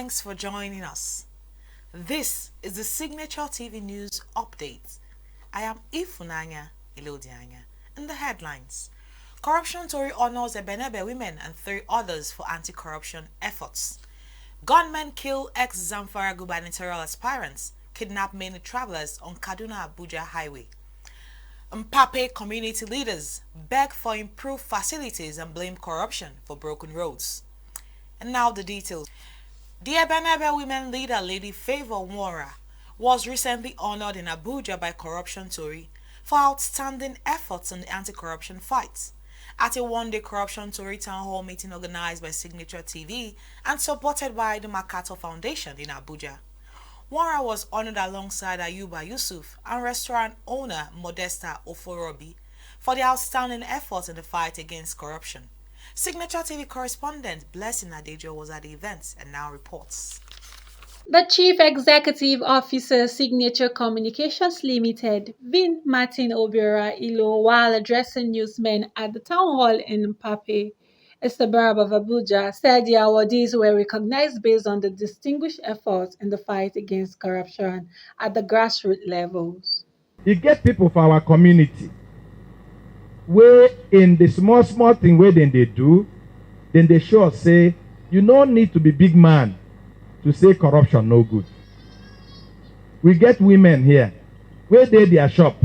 Thanks for joining us. This is the Signature TV News Update. I am Ifunanya Ilodianya. In the headlines, Corruption Tory honors Ebenebe women and 3 others for anti-corruption efforts. Gunmen kill ex-Zamfara gubernatorial aspirants, kidnap many travelers on Kaduna-Abuja highway. Mpape community leaders beg for improved facilities and blame corruption for broken roads. And now the details. The Ebenebe women leader Lady Favor Nwora was recently honored in Abuja by Corruption Tory for outstanding efforts in the anti-corruption fight. At a one-day Corruption Tory town hall meeting organized by Signature TV and supported by the Makato Foundation in Abuja, Nwora was honored alongside Ayuba Yusuf and restaurant owner Modesta Oforobi for their outstanding efforts in the fight against corruption. Signature TV correspondent Blessing Adejo was at the event and now reports. The Chief Executive Officer, Signature Communications Limited, Vin Martin Obiora Ilo, while addressing newsmen at the town hall in Mpape, a suburb of Abuja, said the awardees were recognized based on the distinguished efforts in the fight against corruption at the grassroots levels. You get people for our community where in the small thing where then they do, then they sure say, you don't need to be big man to say corruption no good. We get women here, where they their shop,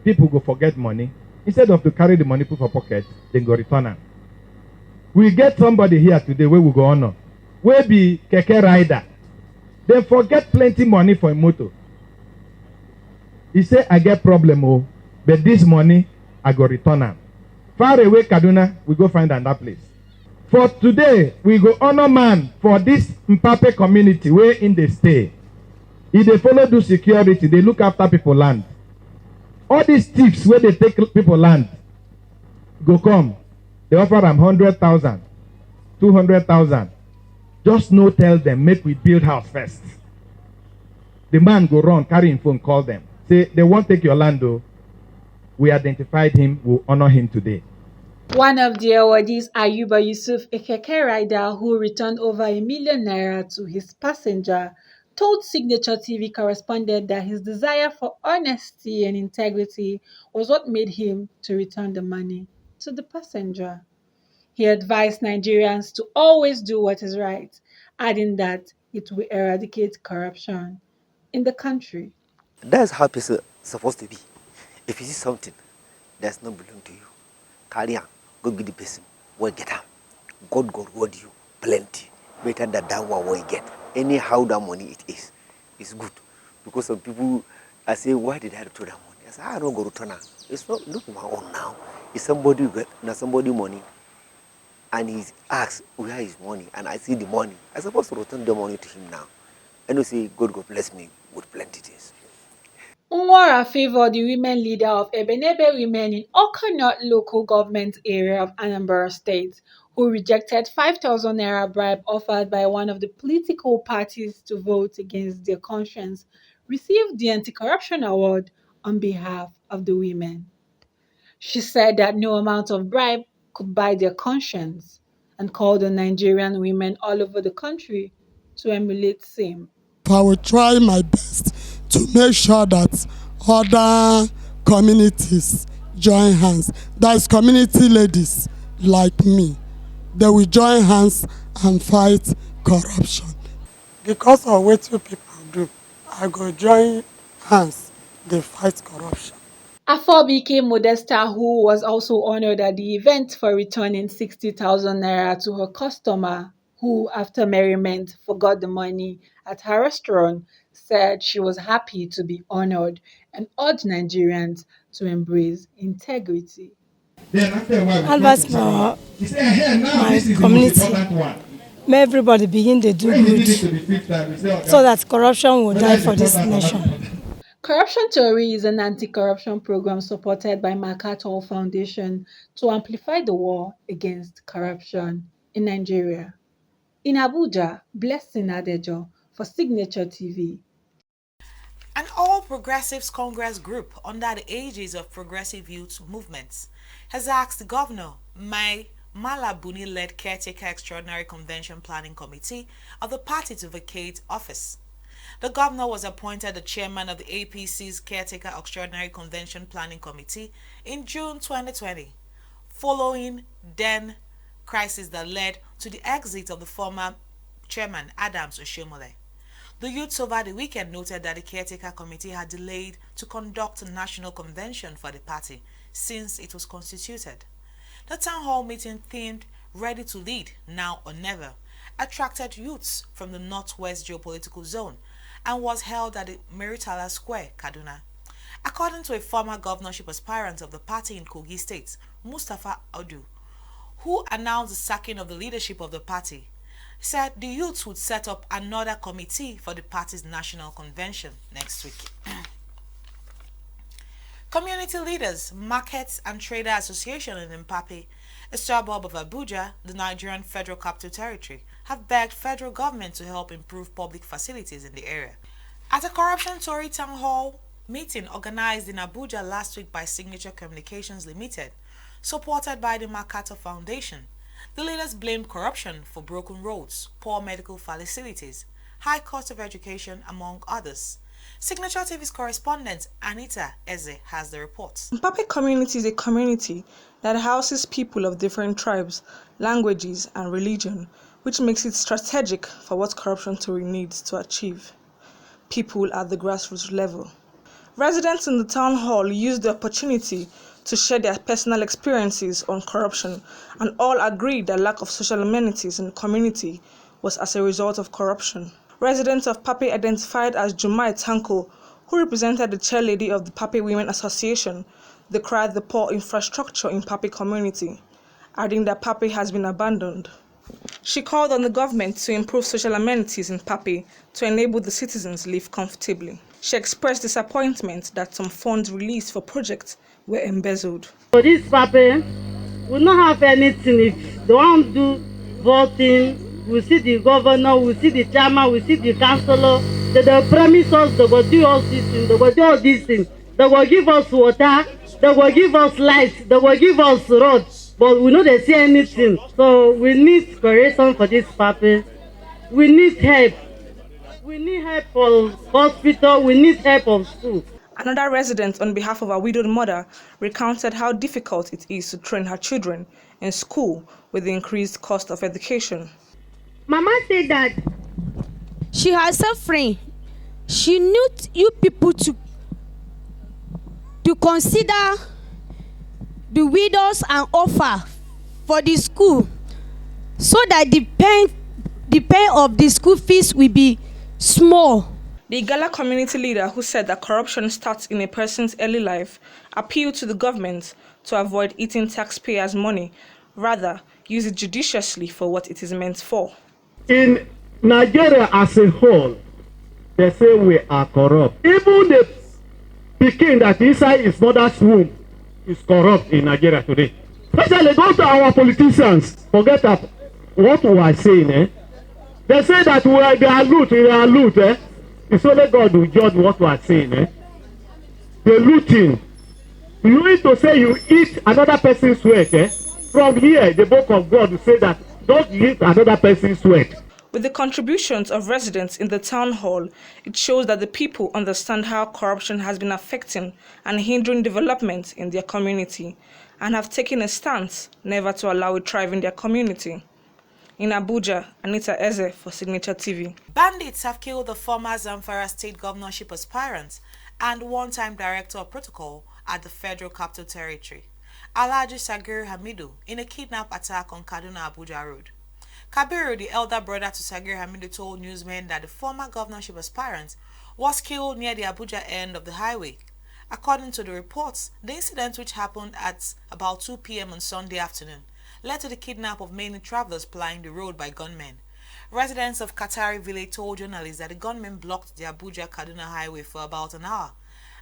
people go forget money. Instead of to carry the money put for pocket, then go return it. We get somebody here today where we go honor, where be keke rider. They forget plenty money for a motor. He say, I get problem, oh, but this money, I go return it. Far away Kaduna, we go find another place. For today, we go honor man for this Mpape community where in they stay. If they follow do security, they look after people land. All these thieves where they take people land, go come. They offer them 100,000, 200,000. Just no tell them, make we build house first. The man go run, carry him phone, call them. Say, they won't take your land though. We identified him, we'll honor him today. One of the awardees, Ayuba Yusuf, a keke rider who returned over ₦1 million to his passenger, told Signature TV correspondent that his desire for honesty and integrity was what made him to return the money to the passenger. He advised Nigerians to always do what is right, adding that it will eradicate corruption in the country. That's how people supposed to be. If you see something that's not belong to you, carry on, go give the person, what get out. God go reward you plenty, better than that one what you get. Anyhow that money it is, it's good. Because some people, I say, why did I return that money? I say, I don't go return it. It's not my own now. It's somebody who got somebody money, and he asks where is money, and I see the money. I'm supposed to return the money to him now. And you say, God go bless me with plenty things. Nwora favored the women leader of Ebenebe women in Awka North local government area of Anambra State, who rejected 5,000 naira bribe offered by one of the political parties to vote against their conscience, received the anti-corruption award on behalf of the women. She said that no amount of bribe could buy their conscience and called on Nigerian women all over the country to emulate same. I will try my best to make sure that other communities join hands. That's community ladies like me. They will join hands and fight corruption. Because of what you people do, I go join hands, they fight corruption. Afobike Modesta, who was also honored at the event for returning 60,000 naira to her customer, who after merriment forgot the money at her restaurant, said she was happy to be honored and urged Nigerians to embrace integrity. Advice for my community, may everybody begin to do good so that corruption will die for this nation. Corruption Tory is an anti-corruption program supported by Makato Foundation to amplify the war against corruption in Nigeria. In Abuja, Blessing Adejo for Signature TV. An All Progressives Congress group under the aegis of Progressive Youth Movements has asked Governor Mpape Malabuni-led Caretaker Extraordinary Convention Planning Committee of the party to vacate office. The governor was appointed the chairman of the APC's Caretaker Extraordinary Convention Planning Committee in June 2020, following then crisis that led to the exit of the former chairman Adams Oshiomhole. The youths over the weekend noted that the Caretaker Committee had delayed to conduct a national convention for the party since it was constituted. The town hall meeting themed Ready to Lead, Now or Never attracted youths from the Northwest Geopolitical Zone and was held at the Meritala Square, Kaduna. According to a former governorship aspirant of the party in Kogi State, Mustafa Audu, who announced the sacking of the leadership of the party, said the youths would set up another committee for the party's national convention next week. Community leaders, markets and trader association in Mpape, a suburb of Abuja, the Nigerian Federal Capital Territory, have begged federal government to help improve public facilities in the area. At a corruption Tory town hall meeting organized in Abuja last week by Signature Communications Limited, supported by the Makato Foundation, the leaders blamed corruption for broken roads, poor medical facilities, high cost of education, among others. Signature TV's correspondent Anita Eze has the report. Mpape Community is a community that houses people of different tribes, languages, and religion, which makes it strategic for what corruption Tory needs to achieve. People at the grassroots level. Residents in the town hall used the opportunity to share their personal experiences on corruption, and all agreed that lack of social amenities in the community was as a result of corruption. Residents of Mpape identified as Jumai Tanko, who represented the chairlady of the Mpape Women Association, decried the poor infrastructure in Mpape Community, adding that Mpape has been abandoned. She called on the government to improve social amenities in Mpape to enable the citizens live comfortably. She expressed disappointment that some funds released for projects were embezzled. For this Mpape, we don't have anything. If they want to do voting, we see the governor, we see the chairman, we see the councillor. They promise us they will do all these things, they will do all these things. They will give us water, they will give us light, they will give us roads, but we know they see anything. So we need correction for this Mpape. We need help. We need help for hospital, we need help of school. Another resident, on behalf of a widowed mother, recounted how difficult it is to train her children in school with the increased cost of education. Mama said that she herself friend. She need you people to consider the widows and offer for the school so that the pay of the school fees will be small. The Igala community leader, who said that corruption starts in a person's early life, appealed to the government to avoid eating taxpayers' money, rather use it judiciously for what it is meant for. In Nigeria as a whole, they say we are corrupt. Even the Peking that inside his mother's womb is corrupt in Nigeria today. Especially go to our politicians, forget that what we are saying. They say that they are loot. It's only God who judge what we are saying. The looting. You need to say you eat another person's sweat. From here, the book of God will say that don't eat another person's sweat. With the contributions of residents in the town hall, it shows that the people understand how corruption has been affecting and hindering development in their community and have taken a stance never to allow it thrive in their community. In Abuja, Anita Eze for Signature TV. Bandits have killed the former Zamfara state governorship aspirant and one-time director of protocol at the Federal Capital Territory, Alhaji Sagir Hamidu, in a kidnap attack on Kaduna-Abuja Road. Kabiru, the elder brother to Sagir Hamidu, told newsmen that the former governorship aspirant was killed near the Abuja end of the highway. According to the reports, the incident, which happened at about 2 p.m. on Sunday afternoon, led to the kidnap of many travelers plying the road by gunmen. Residents of Katari Village told journalists that the gunmen blocked the Abuja-Kaduna highway for about an hour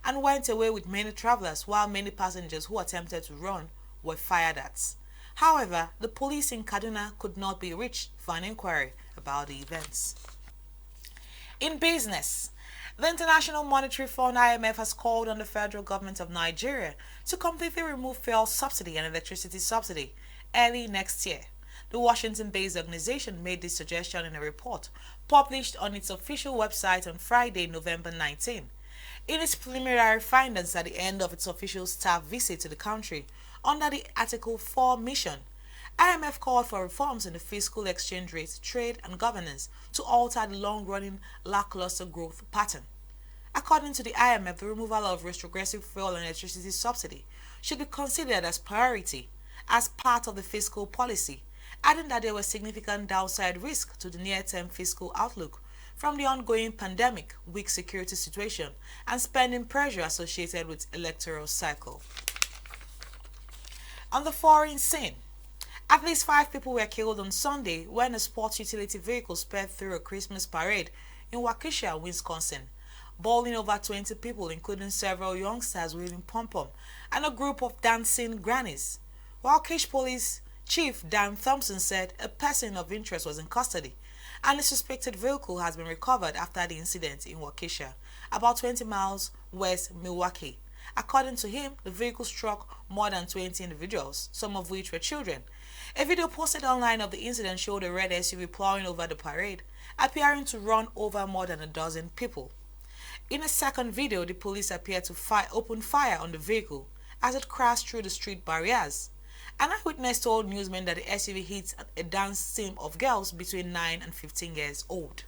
and went away with many travelers, while many passengers who attempted to run were fired at. However, the police in Kaduna could not be reached for an inquiry about the events. In business, the International Monetary Fund (IMF) has called on the federal government of Nigeria to completely remove fuel subsidy and electricity subsidy early next year. The Washington-based organization made this suggestion in a report published on its official website on Friday, November 19. In its preliminary findings at the end of its official staff visit to the country under the Article 4 mission, IMF called for reforms in the fiscal exchange rate, trade and governance to alter the long-running lackluster growth pattern. According to the IMF, the removal of retrogressive fuel and electricity subsidy should be considered as priority as part of the fiscal policy, adding that there was significant downside risk to the near-term fiscal outlook from the ongoing pandemic, weak security situation, and spending pressure associated with electoral cycle. On the foreign scene, at least 5 people were killed on Sunday when a sports utility vehicle sped through a Christmas parade in Waukesha, Wisconsin, bowling over 20 people, including several youngsters waving pom-pom and a group of dancing grannies. Waukesha Police Chief Dan Thompson said a person of interest was in custody and a suspected vehicle has been recovered after the incident in Waukesha, about 20 miles west Milwaukee. According to him, the vehicle struck more than 20 individuals, some of which were children. A video posted online of the incident showed a red SUV plowing over the parade, appearing to run over more than a dozen people. In a second video, the police appeared to open fire on the vehicle as it crashed through the street barriers. An eyewitness told newsmen that the SUV hit a dance team of girls between 9 and 15 years old.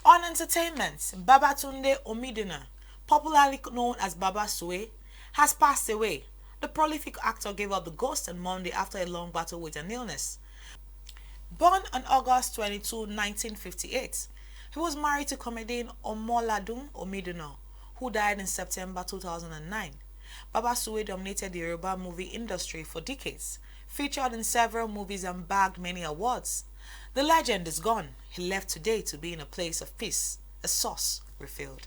On entertainment, Babatunde Omidina, popularly known as Baba Sue, has passed away. The prolific actor gave up the ghost on Monday after a long battle with an illness. Born on August 22, 1958, he was married to comedian Omoladun Omidina, who died in September 2009. Baba Sue dominated the Yoruba movie industry for decades, featured in several movies and bagged many awards. The legend is gone. He left today to be in a place of peace, a source revealed.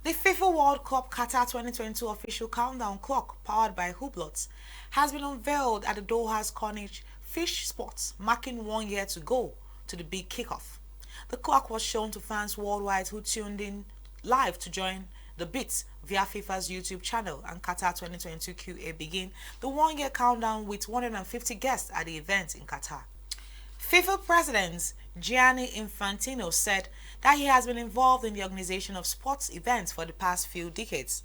The FIFA World Cup Qatar 2022 official countdown clock, powered by Hublots, has been unveiled at the Doha's Corniche Fish Sports, marking 1 year to go to the big kickoff. The clock was shown to fans worldwide who tuned in live to join the beats via FIFA's YouTube channel, and Qatar 2022 QA begin the 1 year countdown with 150 guests at the event in Qatar. FIFA President Gianni Infantino said that he has been involved in the organization of sports events for the past few decades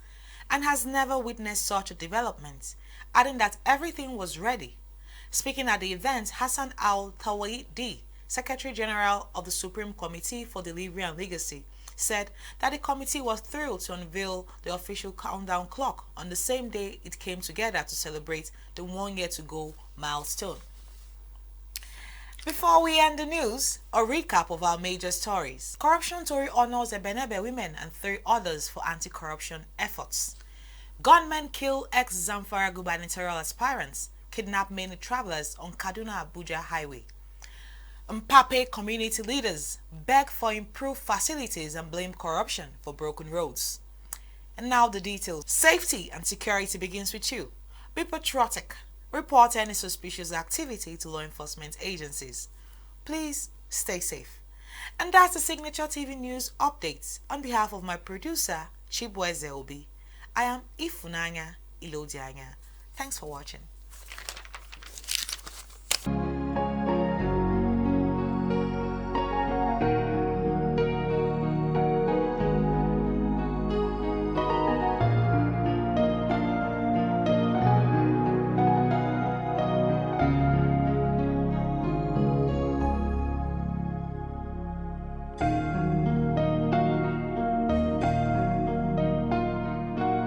and has never witnessed such a development, adding that everything was ready. Speaking at the event, Hassan Al-Tawadi, Secretary General of the Supreme Committee for Delivery and Legacy, said that the committee was thrilled to unveil the official countdown clock on the same day it came together to celebrate the 1 year to go milestone. Before we end the news, a recap of our major stories. Corruption Tory honors Ebenebe women and 3 others for anti-corruption efforts. Gunmen kill ex-Zamfara gubernatorial aspirants, kidnap many travelers on Kaduna-Abuja highway. Mpape community leaders beg for improved facilities and blame corruption for broken roads. And now the details. Safety and security begins with you. Be patriotic. Report any suspicious activity to law enforcement agencies. Please stay safe. And that's the Signature TV News updates. On behalf of my producer, Chibweze Obi, I am Ifunanya Ilodianya. Thanks for watching.